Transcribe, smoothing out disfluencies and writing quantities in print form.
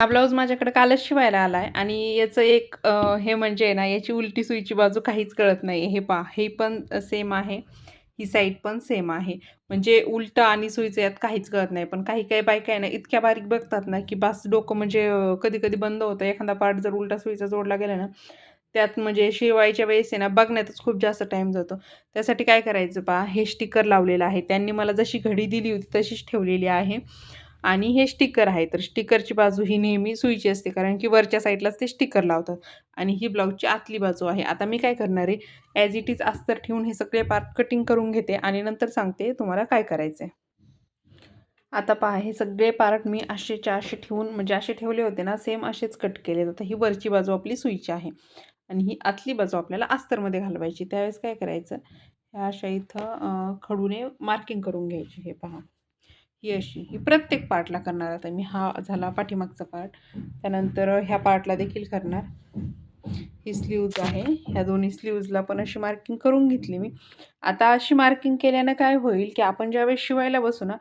हा ब्लाऊज माझ्याकडे कालच शिवायला आला आहे आणि याचं एक हे म्हणजे ना, याची उलटी सुईची बाजू काहीच कळत नाही. हे पहा, हे पण सेम आहे, ही साईड पण सेम आहे. म्हणजे उलटं आणि सुईचं यात काहीच कळत नाही. पण काही-काही बायका आहे ना, इतक्या बारीक बघतात ना, की बास डोकं म्हणजे कधी-कधी बंद होतं. एखादा पार्ट जर उलटा सुईचा जोडला गेला ना, त्यात म्हणजे शिवायच्या वेळेस आहे ना, बघण्यातच खूप जास्त टाईम जातो. त्यासाठी काय करायचं पहा, हे स्टिकर लावलेलं आहे. त्यांनी मला जशी घडी दिली होती तशीच ठेवलेली आहे. आणि हे स्टिकर आहे. तर स्टिकरची बाजू ही नेहमी सुईची असते, कारण की वरच्या साईडलाच ते स्टिकर लावतात. आणि ही ब्लाऊजची आतली बाजू आहे. आता मी काय करणार आहे, ॲज इट इज अस्तर ठेवून हे सगळे पार्ट कटिंग करून घेते आणि नंतर सांगते तुम्हाला काय करायचं आहे. आता पहा, हे सगळे पार्ट मी असेच्या असे ठेवून म्हणजे असे ठेवले होते ना, सेम असेच कट केले. तर ही वरची बाजू आपली सुईची आहे आणि ही आतली बाजू आपल्याला अस्तरमध्ये घालवायची. त्यावेळेस काय करायचं, ह्या अशा इथं खडूने मार्किंग करून घ्यायची. हे पहा, ही अशी ही प्रत्येक पार्टला करणार. आता मी हा झाला पाठीमागचा पार्ट, त्यानंतर ह्या पार्टला देखील करणार. ही स्लीव्ज आहे, ह्या दोन्ही स्लीव्जला पण अशी मार्किंग करून घेतली मी. आता अशी मार्किंग केल्यानं काय होईल, की आपण ज्यावेळेस शिवायला बसू ना,